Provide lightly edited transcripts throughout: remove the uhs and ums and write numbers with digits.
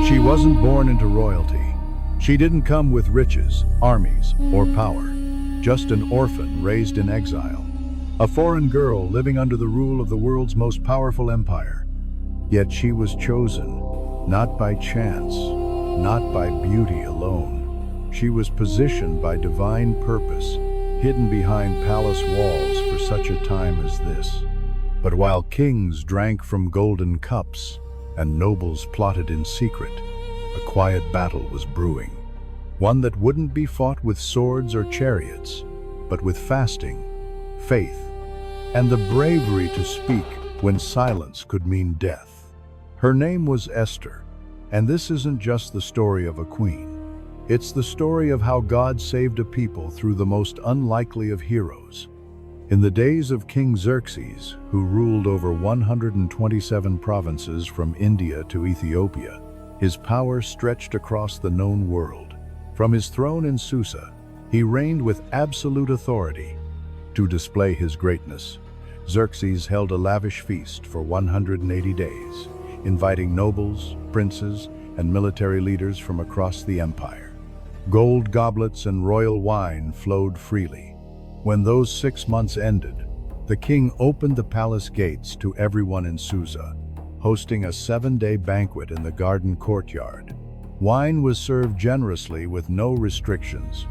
She wasn't born into royalty. She didn't come with riches, armies, or power. Just an orphan raised in exile. A foreign girl living under the rule of the world's most powerful empire. Yet she was chosen, not by chance, not by beauty alone. She was positioned by divine purpose, hidden behind palace walls for such a time as this. But while kings drank from golden cups and nobles plotted in secret, a quiet battle was brewing. One that wouldn't be fought with swords or chariots, but with fasting, faith, and the bravery to speak when silence could mean death. Her name was Esther, and this isn't just the story of a queen. It's the story of how God saved a people through the most unlikely of heroes. In the days of King Xerxes, who ruled over 127 provinces from India to Ethiopia, his power stretched across the known world. From his throne in Susa, he reigned with absolute authority. To display his greatness, Xerxes held a lavish feast for 180 days, inviting nobles, princes, and military leaders from across the empire. Gold goblets and royal wine flowed freely. When those 6 months ended, the king opened the palace gates to everyone in Susa, hosting a 7-day banquet in the garden courtyard. Wine was served generously with no restrictions.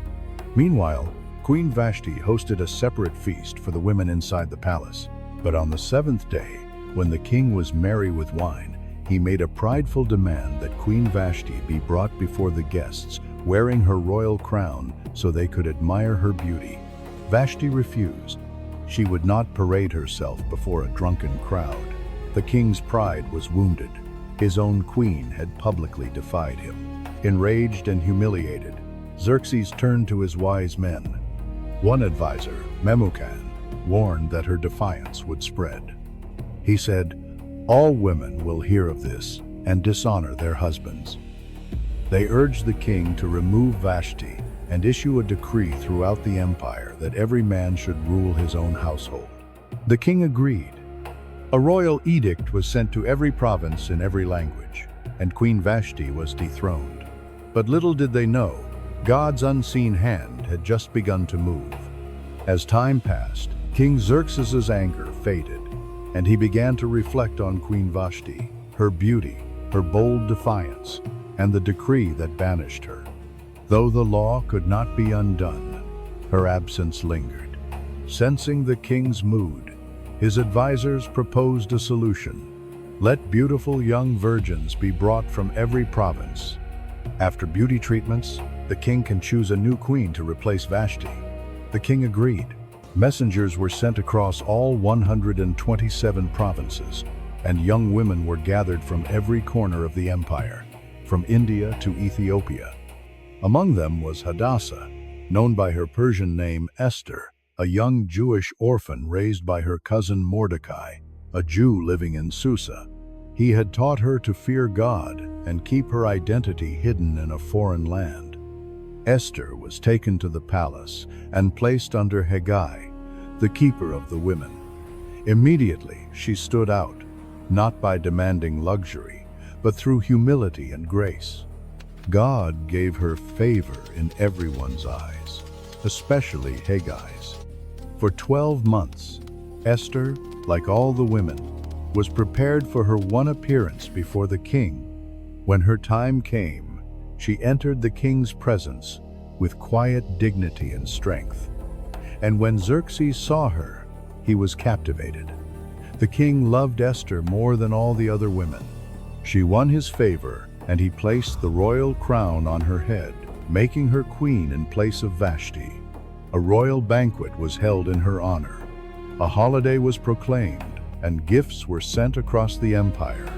Meanwhile, Queen Vashti hosted a separate feast for the women inside the palace. But on the 7th day, when the king was merry with wine, he made a prideful demand that Queen Vashti be brought before the guests, wearing her royal crown so they could admire her beauty. Vashti refused. She would not parade herself before a drunken crowd. The king's pride was wounded. His own queen had publicly defied him. Enraged and humiliated, Xerxes turned to his wise men. One advisor, Memucan, warned that her defiance would spread. He said, "All women will hear of this and dishonor their husbands." They urged the king to remove Vashti and issue a decree throughout the empire that every man should rule his own household. The king agreed. A royal edict was sent to every province in every language, and Queen Vashti was dethroned. But little did they know, God's unseen hand had just begun to move. As time passed, King Xerxes' anger faded, and he began to reflect on Queen Vashti, her beauty, her bold defiance, and the decree that banished her. Though the law could not be undone, her absence lingered. Sensing the king's mood, his advisors proposed a solution. Let beautiful young virgins be brought from every province. After beauty treatments, the king can choose a new queen to replace Vashti. The king agreed. Messengers were sent across all 127 provinces, and young women were gathered from every corner of the empire, from India to Ethiopia. Among them was Hadassah, known by her Persian name Esther, a young Jewish orphan raised by her cousin Mordecai, a Jew living in Susa. He had taught her to fear God and keep her identity hidden in a foreign land. Esther was taken to the palace and placed under Haggai, the keeper of the women. Immediately, she stood out, not by demanding luxury, but through humility and grace. God gave her favor in everyone's eyes, especially Haggai's. For 12 months, Esther, like all the women, was prepared for her one appearance before the king. When her time came, she entered the king's presence with quiet dignity and strength. And when Xerxes saw her, he was captivated. The king loved Esther more than all the other women. She won his favor, and he placed the royal crown on her head, making her queen in place of Vashti. A royal banquet was held in her honor. A holiday was proclaimed, and gifts were sent across the empire.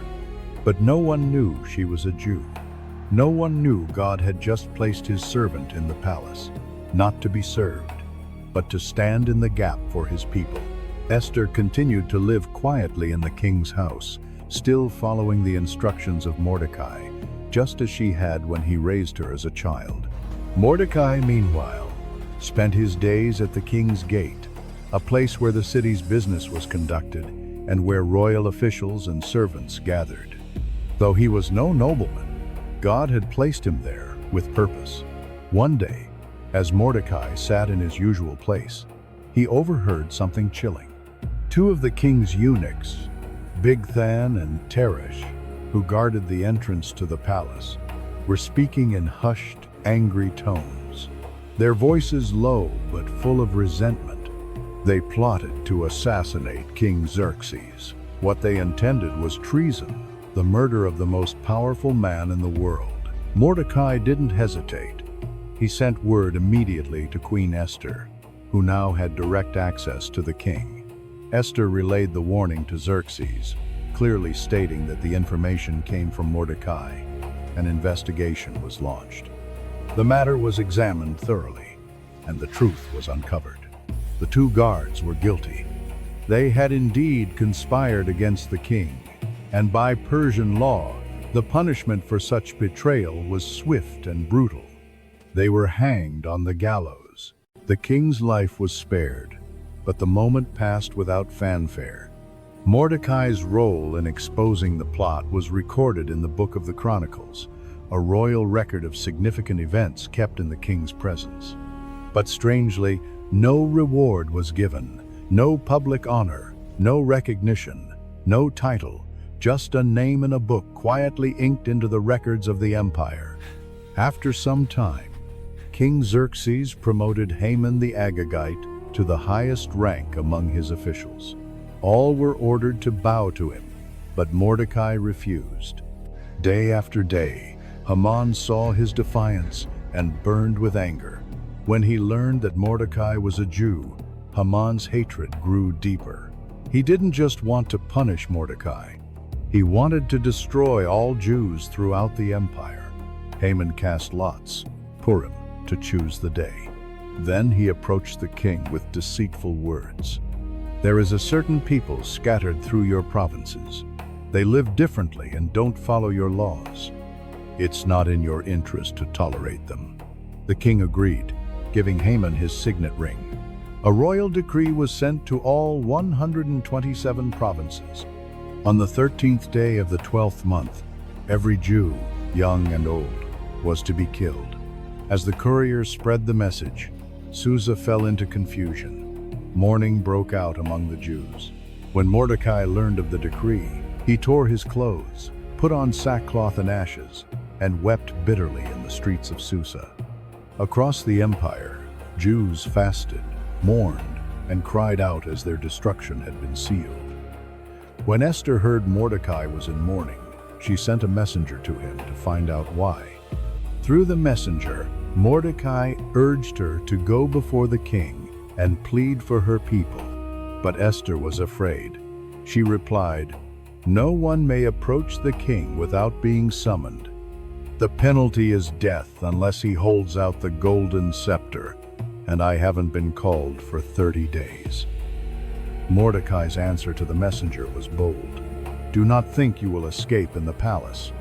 But no one knew she was a Jew. No one knew God had just placed his servant in the palace, not to be served, but to stand in the gap for his people. Esther continued to live quietly in the king's house, still following the instructions of Mordecai, just as she had when he raised her as a child. Mordecai, meanwhile, spent his days at the king's gate, a place where the city's business was conducted and where royal officials and servants gathered. Though he was no nobleman, God had placed him there with purpose. One day, as Mordecai sat in his usual place, he overheard something chilling. Two of the king's eunuchs, Bigthan and Teresh, who guarded the entrance to the palace, were speaking in hushed, angry tones. Their voices low but full of resentment. They plotted to assassinate King Xerxes. What they intended was treason, the murder of the most powerful man in the world. Mordecai didn't hesitate. He sent word immediately to Queen Esther, who now had direct access to the king. Esther relayed the warning to Xerxes, clearly stating that the information came from Mordecai. An investigation was launched. The matter was examined thoroughly, and the truth was uncovered. The two guards were guilty. They had indeed conspired against the king, and by Persian law, the punishment for such betrayal was swift and brutal. They were hanged on the gallows. The king's life was spared, but the moment passed without fanfare. Mordecai's role in exposing the plot was recorded in the Book of the Chronicles, a royal record of significant events kept in the king's presence. But strangely, no reward was given, no public honor, no recognition, no title, just a name in a book quietly inked into the records of the empire. After some time, King Xerxes promoted Haman the Agagite to the highest rank among his officials. All were ordered to bow to him, but Mordecai refused. Day after day, Haman saw his defiance and burned with anger. When he learned that Mordecai was a Jew, Haman's hatred grew deeper. He didn't just want to punish Mordecai. He wanted to destroy all Jews throughout the empire. Haman cast lots, Purim, to choose the day. Then he approached the king with deceitful words. There is a certain people scattered through your provinces. They live differently and don't follow your laws. It's not in your interest to tolerate them. The king agreed, giving Haman his signet ring. A royal decree was sent to all 127 provinces. On the 13th day of the 12th month, every Jew, young and old, was to be killed. As the couriers spread the message, Susa fell into confusion. Mourning broke out among the Jews. When Mordecai learned of the decree, he tore his clothes, put on sackcloth and ashes, and wept bitterly in the streets of Susa. Across the empire, Jews fasted, mourned, and cried out as their destruction had been sealed. When Esther heard Mordecai was in mourning, she sent a messenger to him to find out why. Through the messenger, Mordecai urged her to go before the king and plead for her people. But Esther was afraid. She replied, "No one may approach the king without being summoned. The penalty is death unless he holds out the golden scepter, and I haven't been called for 30 days." Mordecai's answer to the messenger was bold. "Do not think you will escape in the palace.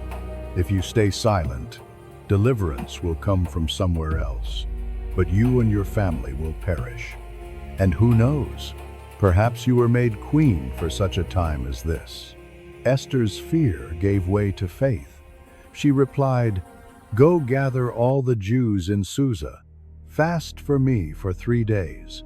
If you stay silent, deliverance will come from somewhere else, but you and your family will perish. And who knows, perhaps you were made queen for such a time as this." Esther's fear gave way to faith. She replied, "Go gather all the Jews in Susa. Fast for me for 3 days.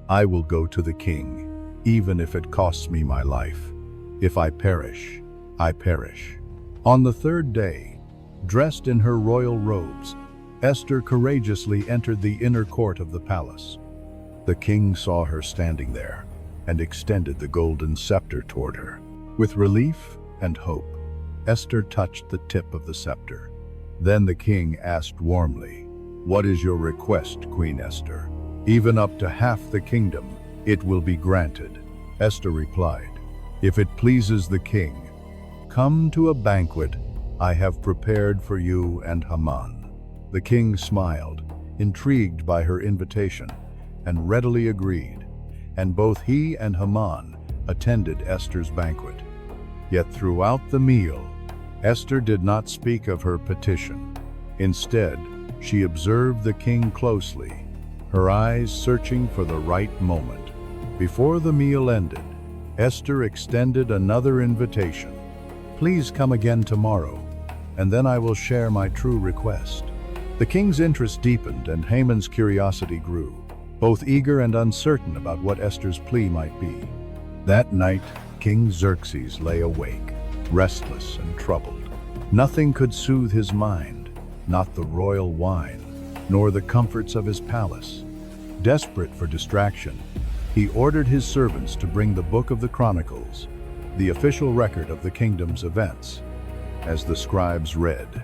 I will go to the king, even if it costs me my life. If I perish, I perish." On the 3rd day, dressed in her royal robes, Esther courageously entered the inner court of the palace. The king saw her standing there and extended the golden scepter toward her. With relief and hope, Esther touched the tip of the scepter. Then the king asked warmly, "What is your request, Queen Esther? Even up to half the kingdom, it will be granted." Esther replied, "If it pleases the king, come to a banquet I have prepared for you and Haman." The king smiled, intrigued by her invitation, and readily agreed, and both he and Haman attended Esther's banquet. Yet throughout the meal, Esther did not speak of her petition. Instead, she observed the king closely, her eyes searching for the right moment. Before the meal ended, Esther extended another invitation. "Please come again tomorrow. and then I will share my true request." The king's interest deepened and Haman's curiosity grew, both eager and uncertain about what Esther's plea might be. That night, King Xerxes lay awake, restless and troubled. Nothing could soothe his mind, not the royal wine, nor the comforts of his palace. Desperate for distraction, he ordered his servants to bring the book of the Chronicles, the official record of the kingdom's events. As the scribes read,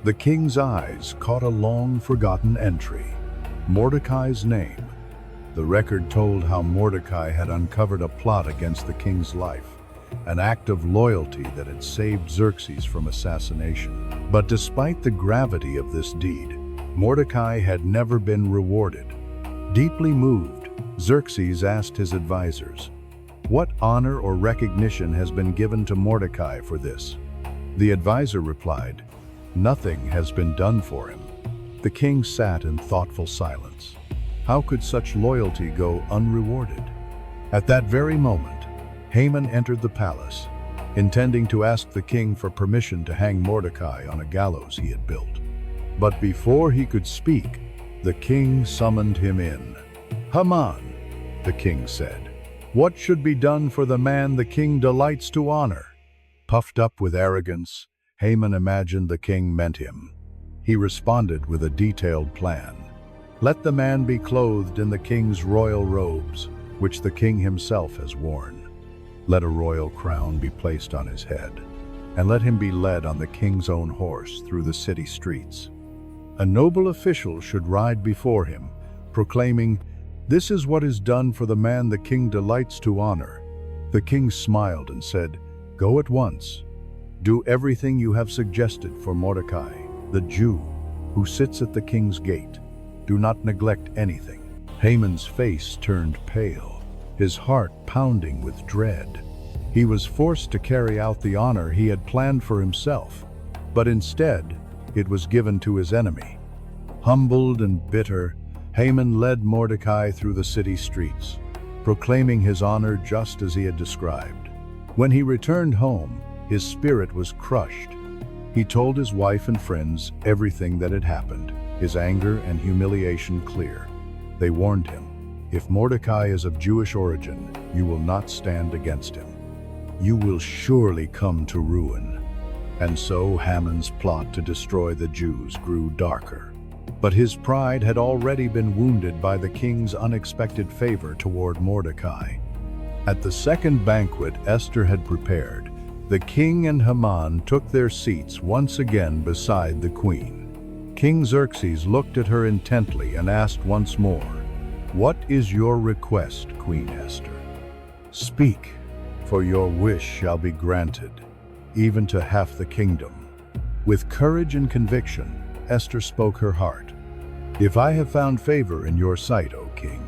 the king's eyes caught a long-forgotten entry, Mordecai's name. The record told how Mordecai had uncovered a plot against the king's life, an act of loyalty that had saved Xerxes from assassination. But despite the gravity of this deed, Mordecai had never been rewarded. Deeply moved, Xerxes asked his advisors, "What honor or recognition has been given to Mordecai for this?" The advisor replied, "Nothing has been done for him." The king sat in thoughtful silence. How could such loyalty go unrewarded? At that very moment, Haman entered the palace, intending to ask the king for permission to hang Mordecai on a gallows he had built. But before he could speak, the king summoned him in. "Haman," the king said, "what should be done for the man the king delights to honor?" Puffed up with arrogance, Haman imagined the king meant him. He responded with a detailed plan. "Let the man be clothed in the king's royal robes, which the king himself has worn. Let a royal crown be placed on his head, and let him be led on the king's own horse through the city streets. A noble official should ride before him, proclaiming, 'This is what is done for the man the king delights to honor.'" The king smiled and said, "Go at once. Do everything you have suggested for Mordecai, the Jew, who sits at the king's gate. Do not neglect anything." Haman's face turned pale, his heart pounding with dread. He was forced to carry out the honor he had planned for himself, but instead, it was given to his enemy. Humbled and bitter, Haman led Mordecai through the city streets, proclaiming his honor just as he had described. When he returned home, his spirit was crushed. He told his wife and friends everything that had happened, his anger and humiliation clear. They warned him, "If Mordecai is of Jewish origin, you will not stand against him. You will surely come to ruin." And so Haman's plot to destroy the Jews grew darker. But his pride had already been wounded by the king's unexpected favor toward Mordecai. At the second banquet Esther had prepared, the king and Haman took their seats once again beside the queen. King Xerxes looked at her intently and asked once more, "What is your request, Queen Esther? Speak, for your wish shall be granted, even to half the kingdom." With courage and conviction, Esther spoke her heart. "If I have found favor in your sight, O king,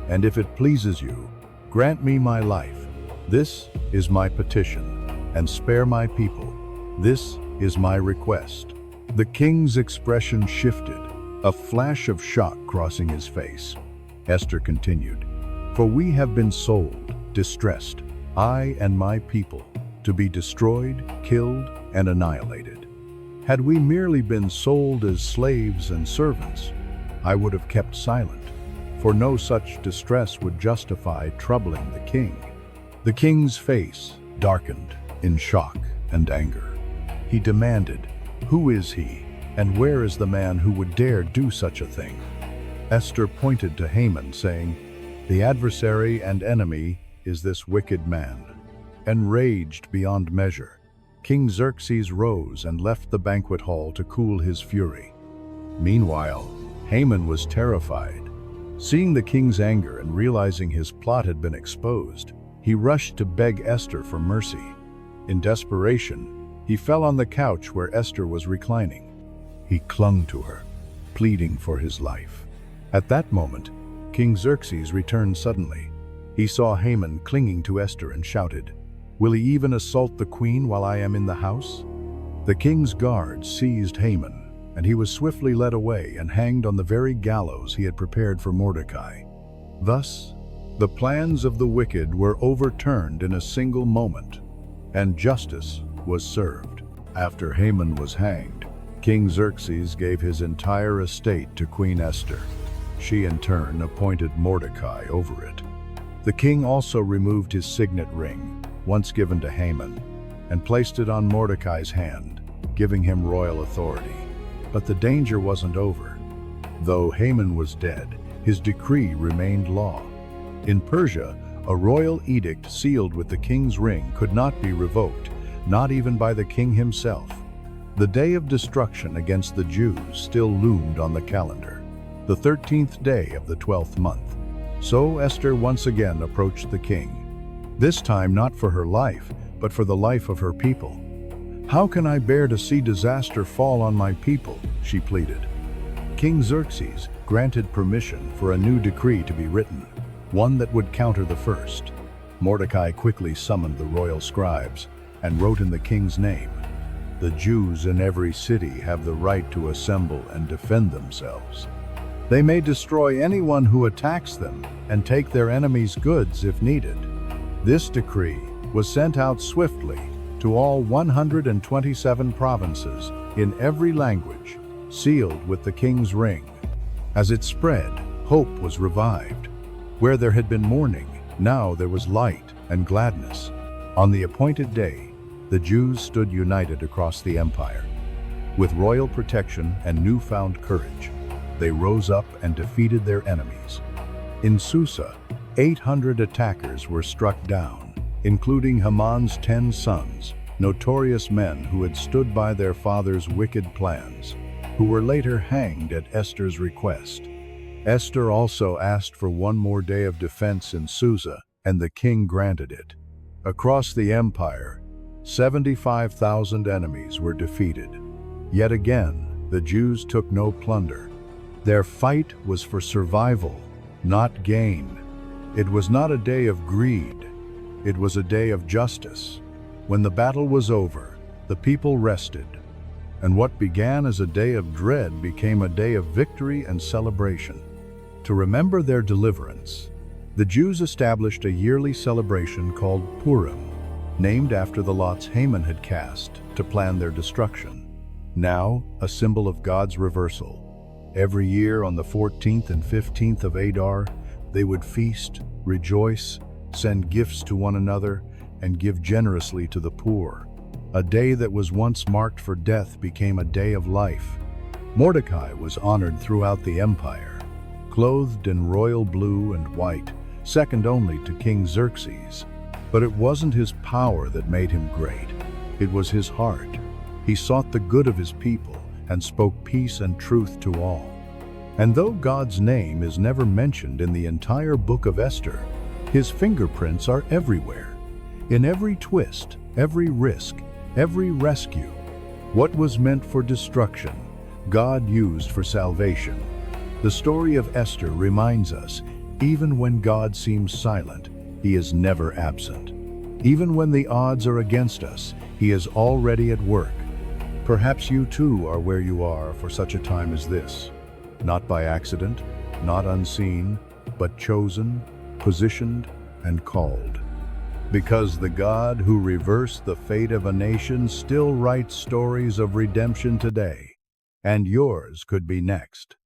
and if it pleases you, grant me my life. This is my petition, and spare my people. This is my request." The king's expression shifted, a flash of shock crossing his face. Esther continued, "For we have been sold, distressed, I and my people, to be destroyed, killed, and annihilated. Had we merely been sold as slaves and servants, I would have kept silent, for no such distress would justify troubling the king." The king's face darkened in shock and anger. He demanded, "Who is he, and where is the man who would dare do such a thing?" Esther pointed to Haman, saying, "The adversary and enemy is this wicked man." Enraged beyond measure, King Xerxes rose and left the banquet hall to cool his fury. Meanwhile, Haman was terrified. Seeing the king's anger and realizing his plot had been exposed, he rushed to beg Esther for mercy. In desperation, he fell on the couch where Esther was reclining. He clung to her, pleading for his life. At that moment, King Xerxes returned suddenly. He saw Haman clinging to Esther and shouted, "Will he even assault the queen while I am in the house?" The king's guards seized Haman, and he was swiftly led away and hanged on the very gallows he had prepared for Mordecai. Thus, the plans of the wicked were overturned in a single moment, and justice was served. After Haman was hanged, King Xerxes gave his entire estate to Queen Esther. She in turn appointed Mordecai over it. The king also removed his signet ring, once given to Haman, and placed it on Mordecai's hand, giving him royal authority. But the danger wasn't over. Though Haman was dead, his decree remained law. In Persia, a royal edict sealed with the king's ring could not be revoked, not even by the king himself. The day of destruction against the Jews still loomed on the calendar, the 13th day of the 12th month. So Esther once again approached the king, this time not for her life, but for the life of her people. "How can I bear to see disaster fall on my people?" she pleaded. King Xerxes granted permission for a new decree to be written, one that would counter the first. Mordecai quickly summoned the royal scribes and wrote in the king's name, "The Jews in every city have the right to assemble and defend themselves. They may destroy anyone who attacks them and take their enemies' goods if needed." This decree was sent out swiftly to all 127 provinces in every language, sealed with the king's ring. As it spread, hope was revived. Where there had been mourning, now there was light and gladness. On the appointed day, the Jews stood united across the empire. With royal protection and newfound courage, they rose up and defeated their enemies. In Susa, 800 attackers were struck down, including Haman's 10 sons, notorious men who had stood by their father's wicked plans, who were later hanged at Esther's request. Esther also asked for one more day of defense in Susa, and the king granted it. Across the empire, 75,000 enemies were defeated. Yet again, the Jews took no plunder. Their fight was for survival, not gain. It was not a day of greed. It was a day of justice. When the battle was over, the people rested, and what began as a day of dread became a day of victory and celebration. To remember their deliverance, the Jews established a yearly celebration called Purim, named after the lots Haman had cast to plan their destruction. Now, a symbol of God's reversal. Every year on the 14th and 15th of Adar, they would feast, rejoice, send gifts to one another, and give generously to the poor. A day that was once marked for death became a day of life. Mordecai was honored throughout the empire, clothed in royal blue and white, second only to King Xerxes. But it wasn't his power that made him great. It was his heart. He sought the good of his people and spoke peace and truth to all. And though God's name is never mentioned in the entire book of Esther, his fingerprints are everywhere. In every twist, every risk, every rescue. What was meant for destruction, God used for salvation. The story of Esther reminds us, even when God seems silent, He is never absent. Even when the odds are against us, He is already at work. Perhaps you too are where you are for such a time as this. Not by accident, not unseen, but chosen, positioned, and called. Because the God who reversed the fate of a nation still writes stories of redemption today, and yours could be next.